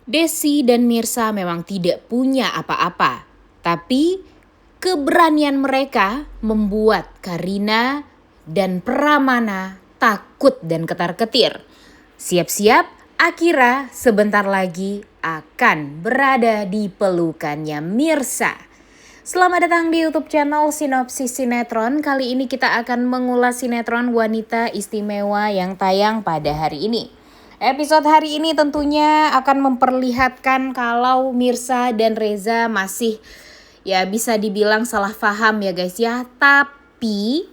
Desi dan Mirsa memang tidak punya apa-apa, tapi keberanian mereka membuat Karina dan Pramana takut dan ketar-ketir. Siap-siap, Akira sebentar lagi akan berada di pelukannya Mirsa. Selamat datang di YouTube channel Sinopsis Sinetron. Kali ini kita akan mengulas sinetron Wanita Istimewa yang tayang pada hari ini. Episode hari ini tentunya akan memperlihatkan kalau Mirsa dan Reza masih bisa dibilang salah paham ya guys ya. Tapi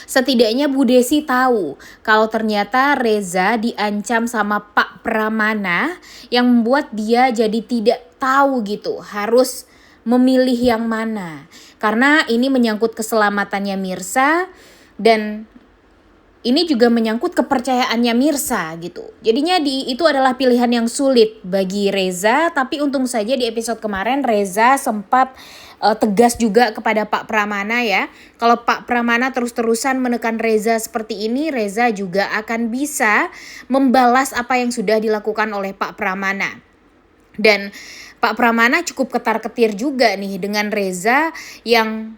setidaknya Bu Desi tahu kalau ternyata Reza diancam sama Pak Pramana yang membuat dia jadi tidak tahu gitu harus memilih yang mana. Karena ini menyangkut keselamatannya Mirsa dan ini juga menyangkut kepercayaannya Mirsa gitu. Jadinya itu adalah pilihan yang sulit bagi Reza. Tapi untung saja di episode kemarin Reza sempat tegas juga kepada Pak Pramana ya. Kalau Pak Pramana terus-terusan menekan Reza seperti ini, Reza juga akan bisa membalas apa yang sudah dilakukan oleh Pak Pramana. Dan Pak Pramana cukup ketar-ketir juga nih dengan Reza yang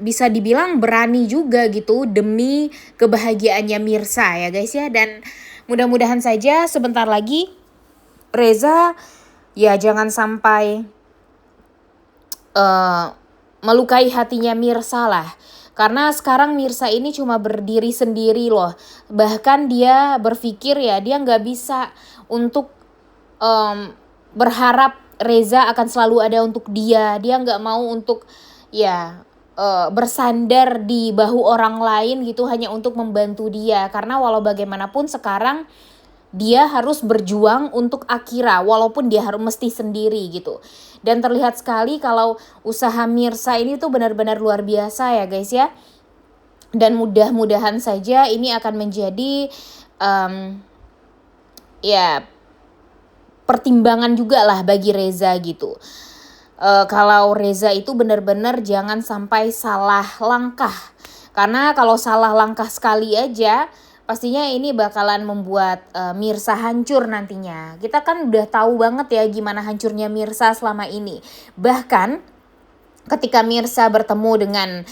bisa dibilang berani juga gitu demi kebahagiaannya Mirsa ya guys ya. Dan mudah-mudahan saja sebentar lagi Reza jangan sampai melukai hatinya Mirsa lah. Karena sekarang Mirsa ini cuma berdiri sendiri loh. Bahkan dia berpikir dia gak bisa untuk berharap Reza akan selalu ada untuk dia. Dia gak mau untuk bersandar di bahu orang lain gitu hanya untuk membantu dia. Karena walau bagaimanapun sekarang dia harus berjuang untuk Akira walaupun dia harus mesti sendiri gitu. Dan terlihat sekali kalau usaha Mirsa ini tuh benar-benar luar biasa ya guys ya. Dan mudah-mudahan saja ini akan menjadi pertimbangan juga lah bagi Reza gitu. Kalau Reza itu benar-benar jangan sampai salah langkah. Karena kalau salah langkah sekali aja pastinya ini bakalan membuat Mirsa hancur nantinya. Kita kan udah tahu banget ya gimana hancurnya Mirsa selama ini. Bahkan ketika Mirsa bertemu dengan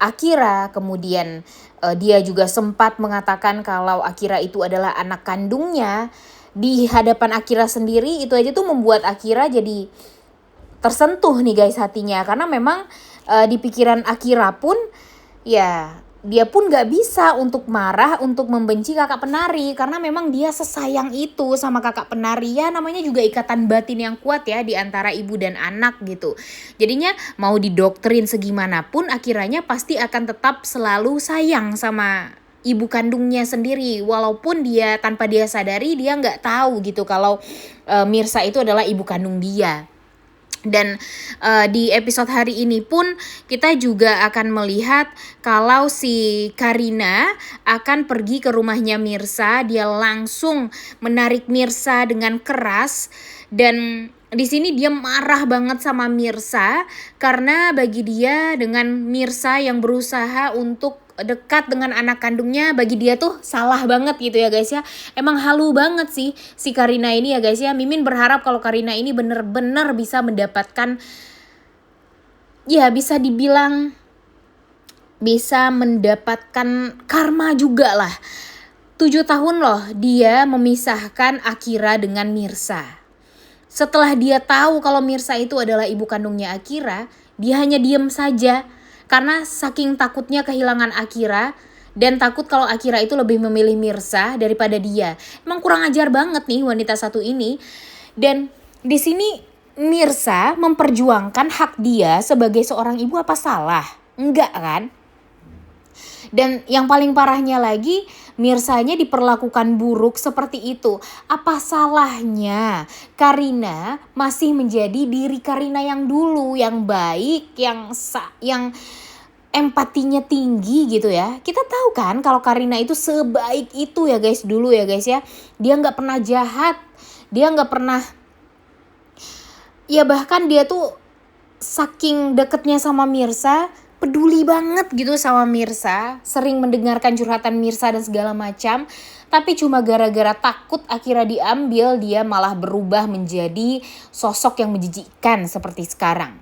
Akira, kemudian dia juga sempat mengatakan kalau Akira itu adalah anak kandungnya. Di hadapan Akira sendiri itu aja tuh membuat Akira jadi tersentuh nih guys hatinya. Karena memang di pikiran Akira pun dia pun gak bisa untuk marah, untuk membenci kakak penari. Karena memang dia sesayang itu sama kakak penari. Ya namanya juga ikatan batin yang kuat ya di antara ibu dan anak gitu. Jadinya mau didoktrin segimanapun Akiranya pasti akan tetap selalu sayang sama ibu kandungnya sendiri. Walaupun dia tanpa dia sadari dia gak tahu gitu kalau Mirsa itu adalah ibu kandung dia. Dan di episode hari ini pun kita juga akan melihat kalau si Karina akan pergi ke rumahnya Mirsa. Dia langsung menarik Mirsa dengan keras dan di sini dia marah banget sama Mirsa karena bagi dia dengan Mirsa yang berusaha untuk dekat dengan anak kandungnya bagi dia tuh salah banget gitu ya guys ya. Emang halu banget sih si Karina ini ya guys ya. Mimin berharap kalau Karina ini bener-bener bisa mendapatkan bisa dibilang bisa mendapatkan karma juga lah. 7 tahun loh dia memisahkan Akira dengan Mirsa. Setelah dia tahu kalau Mirsa itu adalah ibu kandungnya Akira, dia hanya diam saja. Karena saking takutnya kehilangan Akira dan takut kalau Akira itu lebih memilih Mirsa daripada dia. Emang kurang ajar banget nih wanita satu ini. Dan di sini Mirsa memperjuangkan hak dia sebagai seorang ibu, apa salah? Enggak kan? Dan yang paling parahnya lagi, Mirsanya diperlakukan buruk seperti itu. Apa salahnya Karina masih menjadi diri Karina yang dulu, yang baik, yang empatinya tinggi gitu ya. Kita tahu kan kalau Karina itu sebaik itu ya guys dulu ya guys ya. Dia gak pernah jahat, dia gak pernah, bahkan dia tuh saking deketnya sama Mirsa, peduli banget gitu sama Mirsa, sering mendengarkan curhatan Mirsa dan segala macam. Tapi cuma gara-gara takut akhirnya diambil, dia malah berubah menjadi sosok yang menjijikkan seperti sekarang.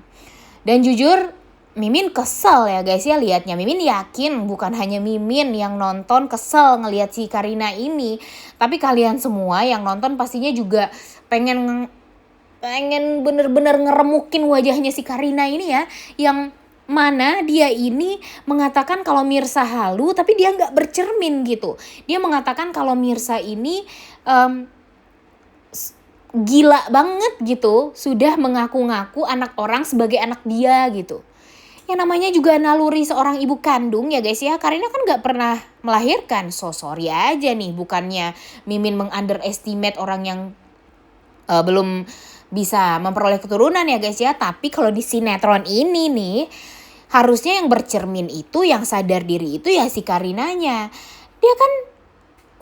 Dan jujur Mimin kesel ya guys ya liatnya. Mimin yakin bukan hanya Mimin yang nonton kesel ngelihat si Karina ini. Tapi kalian semua yang nonton pastinya juga pengen bener-bener ngeremukin wajahnya si Karina ini ya. Yang mana dia ini mengatakan kalau Mirsa halu tapi dia gak bercermin gitu. Dia mengatakan kalau Mirsa ini gila banget gitu. Sudah mengaku-ngaku anak orang sebagai anak dia gitu. Yang namanya juga naluri seorang ibu kandung ya guys ya. Karina kan gak pernah melahirkan. So sorry aja nih, bukannya Mimin meng-underestimate orang yang belum bisa memperoleh keturunan ya guys ya. Tapi kalau di sinetron ini nih, harusnya yang bercermin itu, yang sadar diri itu ya si Karinanya. Dia kan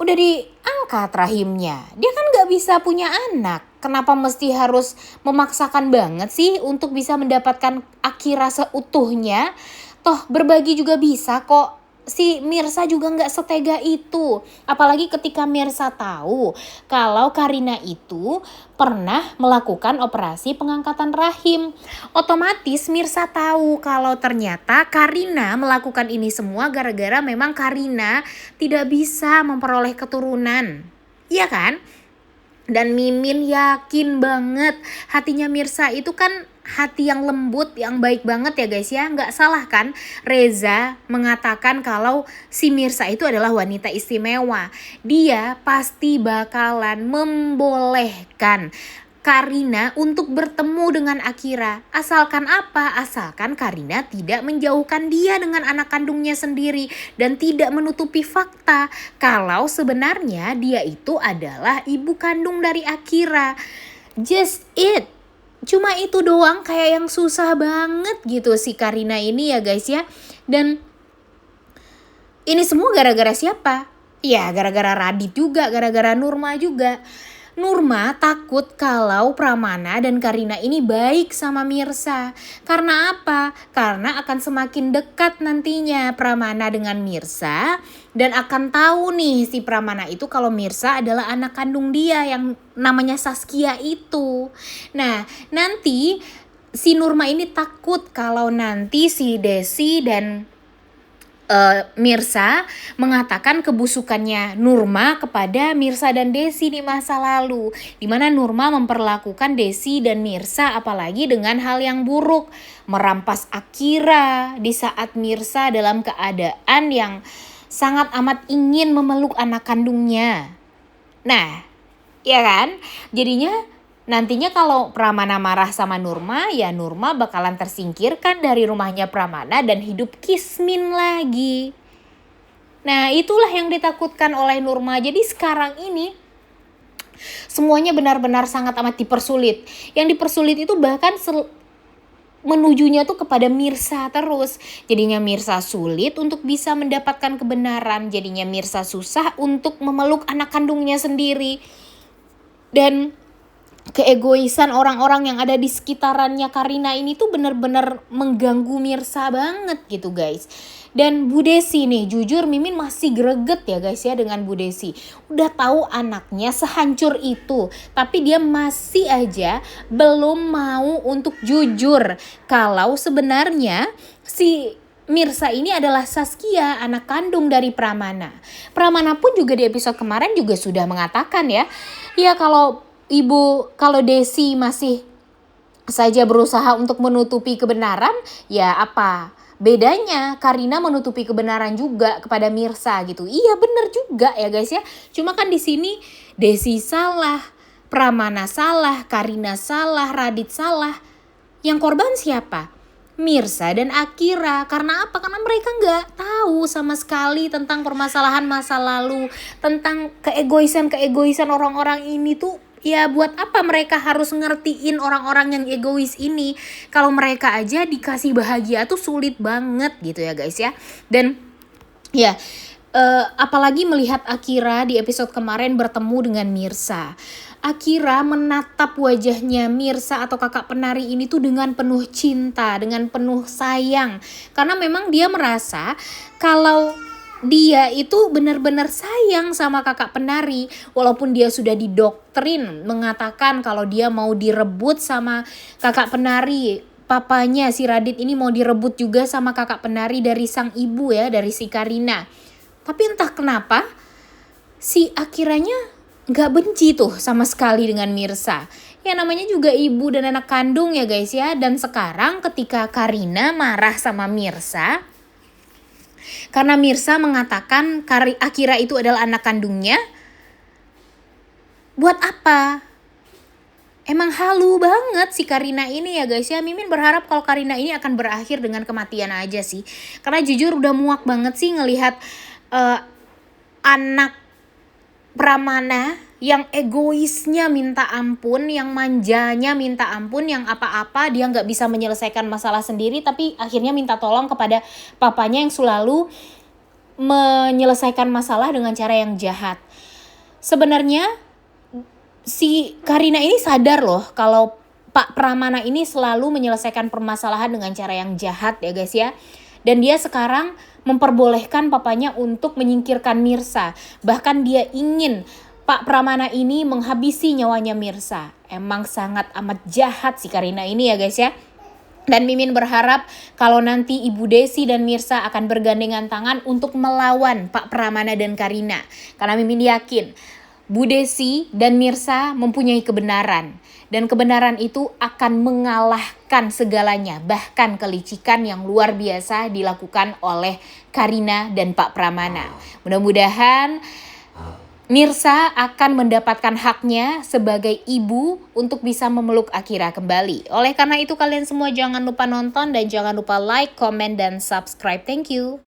udah diangkat rahimnya. Dia kan gak bisa punya anak. Kenapa mesti harus memaksakan banget sih untuk bisa mendapatkan Akira seutuhnya? Toh berbagi juga bisa kok. Si Mirsa juga gak setega itu. Apalagi ketika Mirsa tahu kalau Karina itu pernah melakukan operasi pengangkatan rahim. Otomatis Mirsa tahu kalau ternyata Karina melakukan ini semua gara-gara memang Karina tidak bisa memperoleh keturunan. Iya kan? Dan Mimin yakin banget hatinya Mirsa itu kan hati yang lembut, yang baik banget ya guys ya. Gak salah kan Reza mengatakan kalau si Mirsa itu adalah wanita istimewa. Dia pasti bakalan membolehkan Karina untuk bertemu dengan Akira. Asalkan apa? Asalkan Karina tidak menjauhkan dia dengan anak kandungnya sendiri. Dan tidak menutupi fakta kalau sebenarnya dia itu adalah ibu kandung dari Akira. Just it. Cuma itu doang, kayak yang susah banget gitu si Karina ini ya guys ya. Dan ini semua gara-gara siapa? Ya gara-gara Radit juga, gara-gara Nurma juga. Nurma takut kalau Pramana dan Karina ini baik sama Mirsa. Karena apa? Karena akan semakin dekat nantinya Pramana dengan Mirsa. Dan akan tahu nih si Pramana itu kalau Mirsa adalah anak kandung dia yang namanya Saskia itu. Nah nanti si Nurma ini takut kalau nanti si Desi dan Mirsa mengatakan kebusukannya Nurma kepada Mirsa dan Desi di masa lalu, di mana Nurma memperlakukan Desi dan Mirsa apalagi dengan hal yang buruk, merampas Akira di saat Mirsa dalam keadaan yang sangat amat ingin memeluk anak kandungnya. Nah, ya kan? Jadinya nantinya kalau Pramana marah sama Nurma, ya Nurma bakalan tersingkirkan dari rumahnya Pramana dan hidup kismin lagi. Nah itulah yang ditakutkan oleh Nurma. Jadi sekarang ini semuanya benar-benar sangat amat dipersulit. Yang dipersulit itu bahkan menujunya tuh kepada Mirsa terus. Jadinya Mirsa sulit untuk bisa mendapatkan kebenaran. Jadinya Mirsa susah untuk memeluk anak kandungnya sendiri. Dan keegoisan orang-orang yang ada di sekitarannya Karina ini tuh benar-benar mengganggu Mirsa banget gitu guys. Dan Bu Desi nih, jujur Mimin masih greget ya guys ya dengan Bu Desi. Udah tahu anaknya sehancur itu, tapi dia masih aja belum mau untuk jujur kalau sebenarnya si Mirsa ini adalah Saskia, anak kandung dari Pramana. Pramana pun juga di episode kemarin juga sudah mengatakan ya kalau kalau Desi masih saja berusaha untuk menutupi kebenaran, ya apa bedanya Karina menutupi kebenaran juga kepada Mirsa gitu. Iya benar juga ya guys ya. Cuma kan di sini Desi salah, Pramana salah, Karina salah, Radit salah. Yang korban siapa? Mirsa dan Akira. Karena apa? Karena mereka gak tahu sama sekali tentang permasalahan masa lalu, tentang keegoisan orang-orang ini tuh. Ya buat apa mereka harus ngertiin orang-orang yang egois ini? Kalau mereka aja dikasih bahagia tuh sulit banget gitu ya guys ya. Dan ya apalagi melihat Akira di episode kemarin bertemu dengan Mirsa. Akira menatap wajahnya Mirsa atau kakak penari ini tuh dengan penuh cinta, dengan penuh sayang. Karena memang dia merasa kalau dia itu benar-benar sayang sama kakak penari. Walaupun dia sudah didoktrin mengatakan kalau dia mau direbut sama kakak penari. Papanya si Radit ini mau direbut juga sama kakak penari dari sang ibu ya, dari si Karina. Tapi entah kenapa si Akiranya gak benci tuh sama sekali dengan Mirsa. Ya namanya juga ibu dan anak kandung ya guys ya. Dan sekarang ketika Karina marah sama Mirsa, karena Mirsa mengatakan Akira itu adalah anak kandungnya, buat apa? Emang halu banget si Karina ini ya guys ya. Mimin berharap kalau Karina ini akan berakhir dengan kematian aja sih. Karena jujur udah muak banget sih ngelihat anak Pramana yang egoisnya minta ampun, yang manjanya minta ampun, yang apa-apa dia gak bisa menyelesaikan masalah sendiri, tapi akhirnya minta tolong kepada papanya yang selalu menyelesaikan masalah dengan cara yang jahat. Sebenarnya si Karina ini sadar loh kalau Pak Pramana ini selalu menyelesaikan permasalahan dengan cara yang jahat ya guys ya. Dan dia sekarang memperbolehkan papanya untuk menyingkirkan Mirsa. Bahkan dia ingin Pak Pramana ini menghabisi nyawanya Mirsa. Emang sangat amat jahat si Karina ini ya guys ya. Dan Mimin berharap kalau nanti Ibu Desi dan Mirsa akan bergandengan tangan untuk melawan Pak Pramana dan Karina. Karena Mimin yakin Bu Desi dan Mirsa mempunyai kebenaran. Dan kebenaran itu akan mengalahkan segalanya. Bahkan kelicikan yang luar biasa dilakukan oleh Karina dan Pak Pramana. Mudah-mudahan Mirsa akan mendapatkan haknya sebagai ibu untuk bisa memeluk Akira kembali. Oleh karena itu kalian semua jangan lupa nonton dan jangan lupa like, comment, dan subscribe. Thank you.